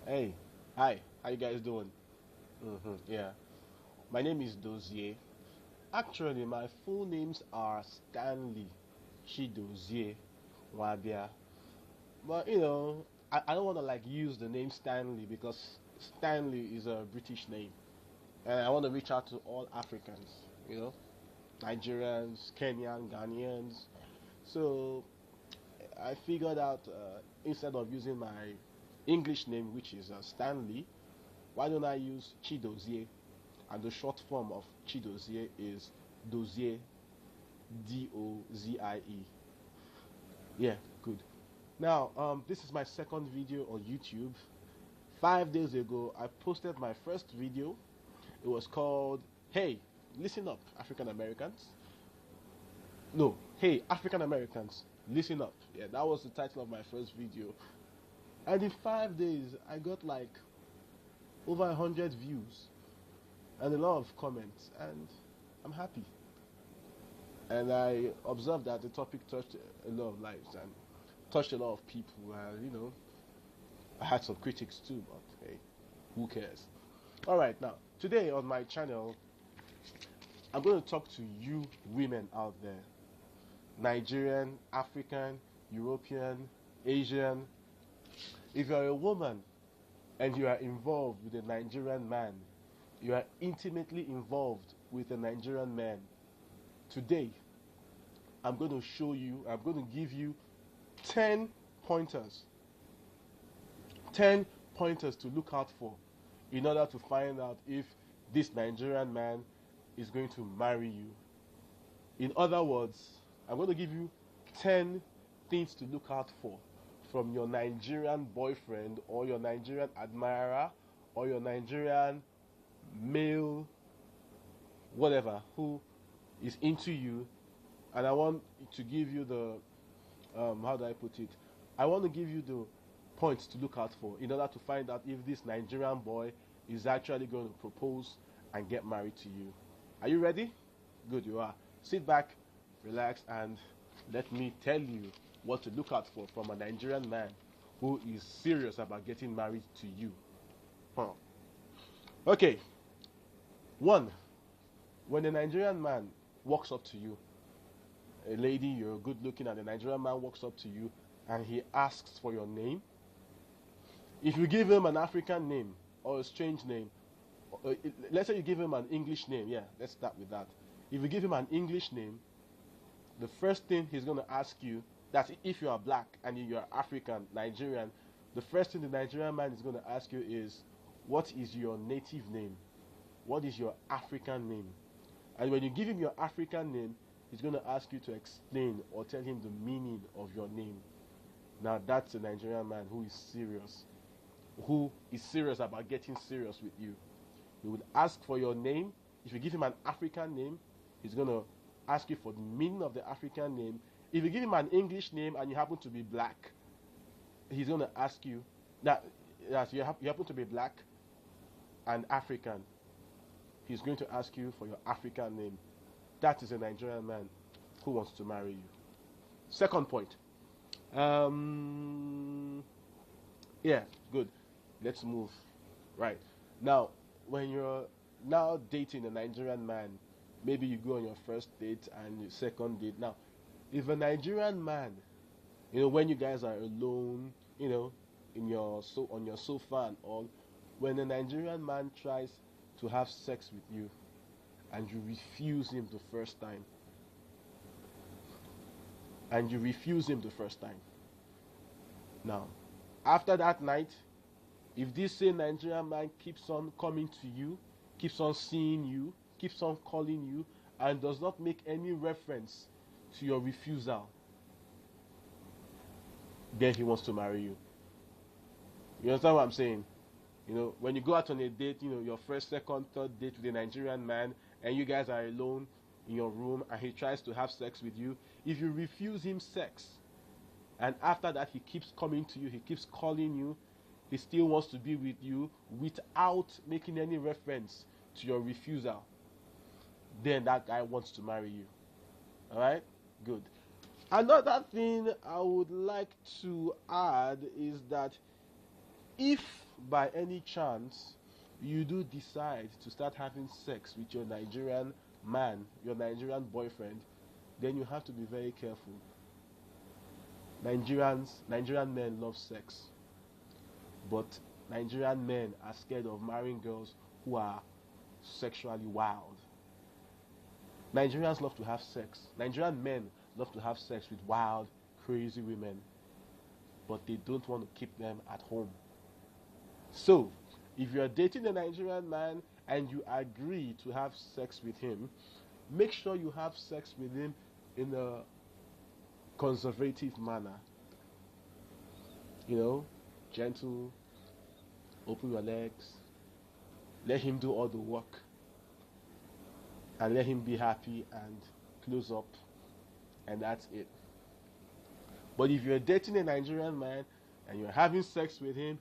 Hey, hi, how you guys doing? Yeah, my name is Dozier. Actually, my full names are Stanley Chidozie Wabia. But I don't want to like use the name Stanley because Stanley is a British name, and I want to reach out to all Africans, you know, Nigerians, Kenyan, Ghanaians. So I figured out instead of using my English name, which is Stanley, why don't I use Chidozie? And the short form of Chidozie is Dozie, Dozie. Yeah, good. Now, this is my second video on YouTube. 5 days ago, I posted my first video. It was called, Hey, Listen Up, African Americans. No, Hey, African Americans, Listen Up. Yeah, that was the title of my first video. And in 5 days, I got like over 100 views and a lot of comments, and I'm happy. And I observed that the topic touched a lot of lives and touched a lot of people. I had some critics too, but hey, who cares? All right, now today on my channel, I'm going to talk to you women out there, Nigerian, African, European, Asian. If you're a woman and you are involved with a Nigerian man, you are intimately involved with a Nigerian man, today I'm going to give you 10 pointers. 10 pointers to look out for in order to find out if this Nigerian man is going to marry you. In other words, I'm going to give you 10 things to look out for from your Nigerian boyfriend or your Nigerian admirer or your Nigerian male whatever who is into you. And I want to give you the how do I put it, I want to give you the points to look out for in order to find out if this Nigerian boy is actually going to propose and get married to you. Are you ready? Good, you are. Sit back, relax, and let me tell you what to look out for from a Nigerian man who is serious about getting married to you. Okay. 1. When a Nigerian man walks up to you, a lady, you're good looking, and a Nigerian man walks up to you and he asks for your name, if you give him an African name or a strange name, let's say you give him an English name, yeah, let's start with that. If you give him an English name, the first thing he's going to ask you, that's if you are black and you are African, Nigerian, the first thing the Nigerian man is going to ask you is, what is your native name? What is your African name? And when you give him your African name, he's going to ask you to explain or tell him the meaning of your name. Now that's a Nigerian man who is serious about getting serious with you. He would ask for your name. If you give him an African name, he's going to ask you for the meaning of the African name. If you give him an English name and you happen to be black, he's going to ask you, that you happen to be black and African, he's going to ask you for your African name. That is a Nigerian man who wants to marry you. Second point. Yeah, good. Let's move. Right. Now, when you're now dating a Nigerian man, maybe you go on your first date and your second date. Now, if a Nigerian man, when you guys are alone, on your sofa and all, when a Nigerian man tries to have sex with you and you refuse him the first time, now, after that night, if this same Nigerian man keeps on coming to you, keeps on seeing you, keeps on calling you, and does not make any reference to your refusal, then he wants to marry you. You understand what I'm saying? When you go out on a date, your first, second, third date with a Nigerian man, and you guys are alone in your room, and he tries to have sex with you, if you refuse him sex, and after that he keeps coming to you, he keeps calling you, he still wants to be with you without making any reference to your refusal, then that guy wants to marry you. Alright? Good. Another thing I would like to add is that if by any chance you do decide to start having sex with your Nigerian man, your Nigerian boyfriend, then you have to be very careful. Nigerian men love sex, but Nigerian men are scared of marrying girls who are sexually wild. Nigerians love to have sex. Nigerian men love to have sex with wild, crazy women, but they don't want to keep them at home. So, if you're dating a Nigerian man and you agree to have sex with him, make sure you have sex with him in a conservative manner. You know, gentle, open your legs, let him do all the work, and let him be happy and close up, and that's it. But if you're dating a Nigerian man and you're having sex with him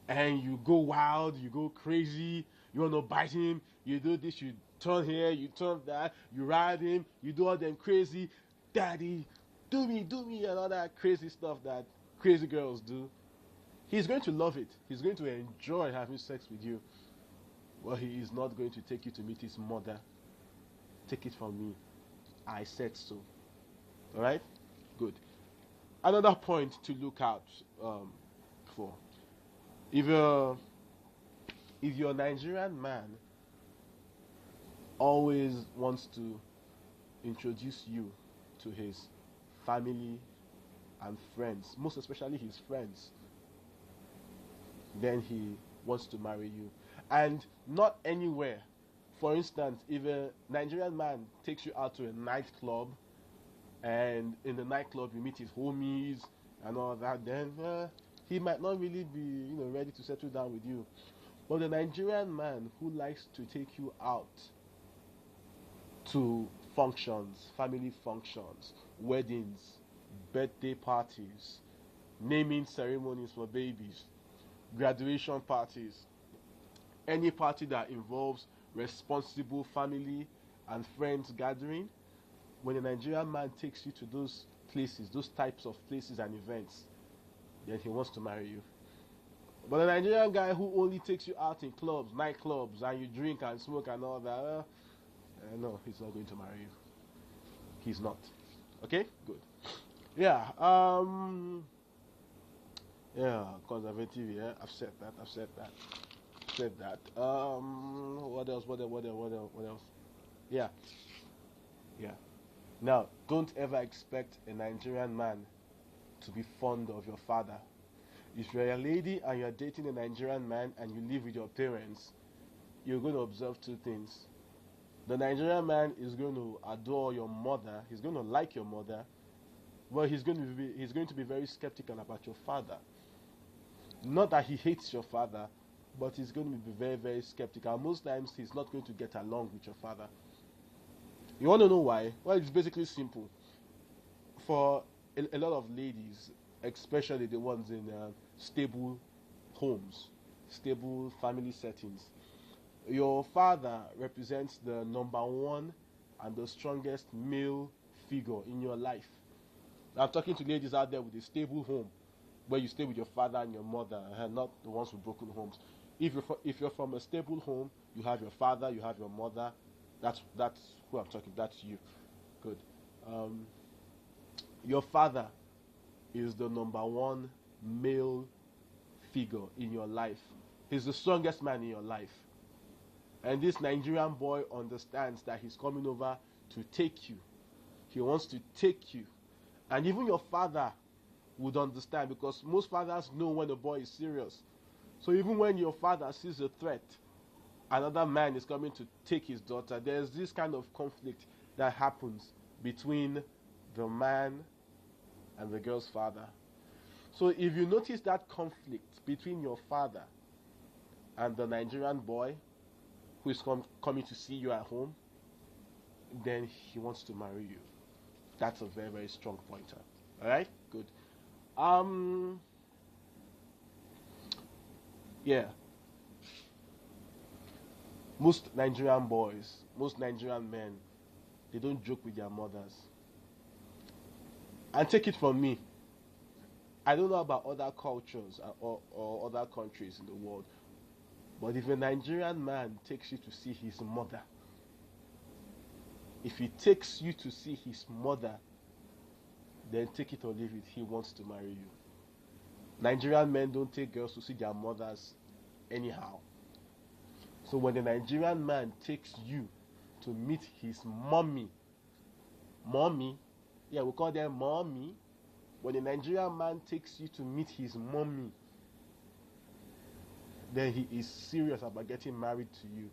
and you go wild, you go crazy, you want to bite him, you do this, you turn here, you turn that, you ride him, you do all them crazy, daddy, do me, and all that crazy stuff that crazy girls do, he's going to love it. He's going to enjoy having sex with you. Well, he is not going to take you to meet his mother. Take it from me. I said so. Alright? Good. Another point to look out for. If your Nigerian man always wants to introduce you to his family and friends, most especially his friends, then he wants to marry you. And not anywhere. For instance, if a Nigerian man takes you out to a nightclub, and in the nightclub you meet his homies and all that, then he might not really be, ready to settle down with you. But the Nigerian man who likes to take you out to functions, family functions, weddings, birthday parties, naming ceremonies for babies, graduation parties, any party that involves responsible family and friends gathering, when a Nigerian man takes you to those places, those types of places and events, then he wants to marry you. But a Nigerian guy who only takes you out in clubs, nightclubs, and you drink and smoke and all that, no, he's not going to marry you. He's not. Okay? Good. Yeah, conservative, yeah, I've said that. What else? Yeah. Now, don't ever expect a Nigerian man to be fond of your father. If you're a lady and you're dating a Nigerian man and you live with your parents, you're going to observe two things. The Nigerian man is going to adore your mother, he's going to like your mother, but he's going to be very skeptical about your father. Not that he hates your father, but he's going to be very, very skeptical. Most times he's not going to get along with your father. You want to know why? Well, it's basically simple. For a lot of ladies, especially the ones in stable homes, stable family settings, your father represents the number one and the strongest male figure in your life. I'm talking to ladies out there with a stable home, where you stay with your father and your mother, not the ones with broken homes. If you're from a stable home, you have your father, you have your mother. That's who I'm talking. That's you. Good. Your father is the number one male figure in your life. He's the strongest man in your life. And this Nigerian boy understands that he's coming over to take you. He wants to take you. And even your father would understand, because most fathers know when a boy is serious. So even when your father sees a threat, another man is coming to take his daughter, there's this kind of conflict that happens between the man and the girl's father. So if you notice that conflict between your father and the Nigerian boy who is coming to see you at home, then he wants to marry you. That's a very, very strong pointer. Alright? Good. Yeah. Most Nigerian boys, most Nigerian men, they don't joke with their mothers. And take it from me, I don't know about other cultures or other countries in the world, but if a Nigerian man takes you to see his mother, if he takes you to see his mother, then take it or leave it, he wants to marry you. Nigerian men don't take girls to see their mothers anyhow. So when a Nigerian man takes you to meet his mommy, yeah, we call them mommy. When a Nigerian man takes you to meet his mommy, then he is serious about getting married to you.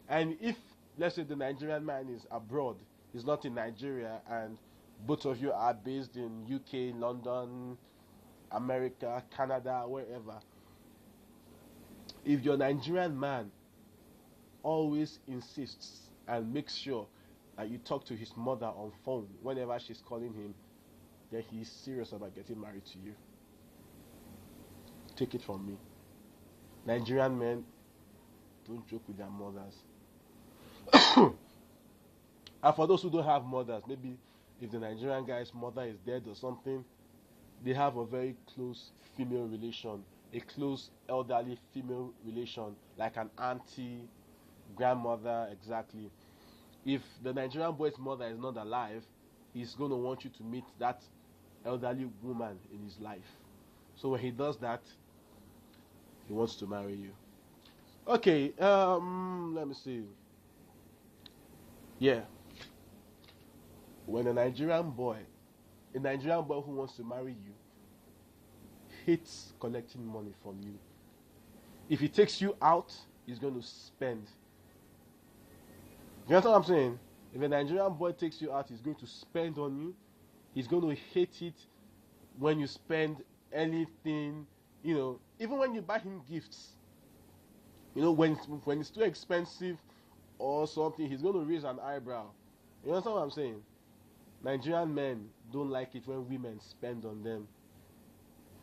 And if, let's say, the Nigerian man is abroad, he's not in Nigeria, and both of you are based in UK, London, America, Canada, wherever, if your Nigerian man always insists and makes sure that you talk to his mother on phone whenever she's calling him, then he's serious about getting married to you. Take it from me. Nigerian men don't joke with their mothers. And for those who don't have mothers, maybe if the Nigerian guy's mother is dead or something, they have a very close female relation, a close elderly female relation, like an auntie, grandmother, exactly. If the Nigerian boy's mother is not alive, he's going to want you to meet that elderly woman in his life. So when he does that, he wants to marry you. Okay, let me see. Yeah. When a Nigerian boy who wants to marry you hates collecting money from you. If he takes you out, he's going to spend. You understand what I'm saying? If a Nigerian boy takes you out, he's going to spend on you. He's going to hate it when you spend anything, even when you buy him gifts. When it's too expensive or something, he's going to raise an eyebrow. You understand what I'm saying? Nigerian men don't like it when women spend on them.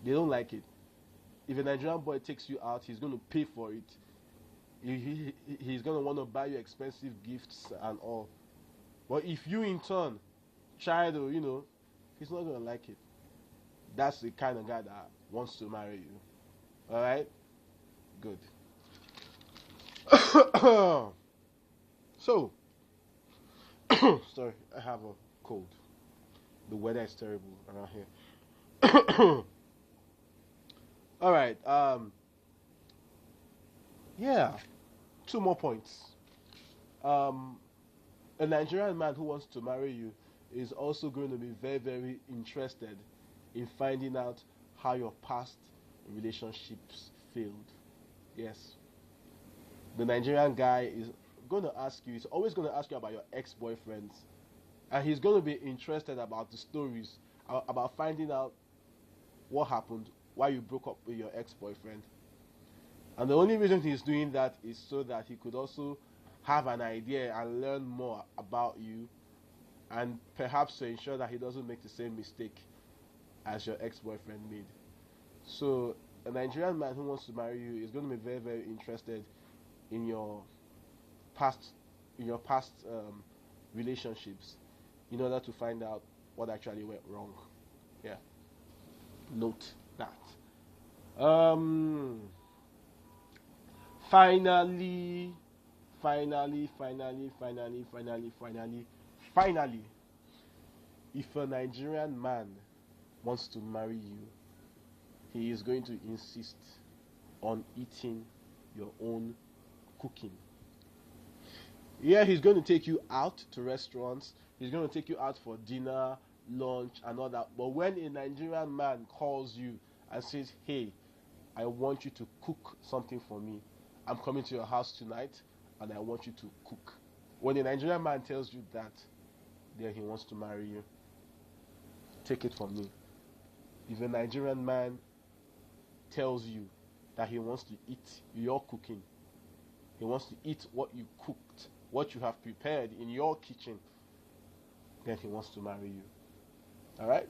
They don't like it. If a Nigerian boy takes you out, he's going to pay for it. He's going to want to buy you expensive gifts and all. But if you in turn try to, he's not going to like it. That's the kind of guy that wants to marry you. Alright? Good. So, sorry, I have a cold. The weather is terrible around here. Alright, yeah, 2 more points. A Nigerian man who wants to marry you is also going to be very, very interested in finding out how your past relationships failed. Yes. The Nigerian guy is going to ask you, he's always going to ask you about your ex-boyfriends. And he's going to be interested about the stories, about finding out what happened, why you broke up with your ex-boyfriend. And the only reason he's doing that is so that he could also have an idea and learn more about you, and perhaps to ensure that he doesn't make the same mistake as your ex-boyfriend made. So a Nigerian man who wants to marry you is going to be very, very interested in your past relationships, in order to find out what actually went wrong. Yeah. Note that. Finally, if a Nigerian man wants to marry you, he is going to insist on eating your own cooking. Yeah, he's going to take you out to restaurants. He's going to take you out for dinner, lunch, and all that. But when a Nigerian man calls you and says, hey, I want you to cook something for me. I'm coming to your house tonight, and I want you to cook. When a Nigerian man tells you that, then he wants to marry you. Take it from me. If a Nigerian man tells you that he wants to eat your cooking, he wants to eat what you cooked, what you have prepared in your kitchen, then he wants to marry you. Alright?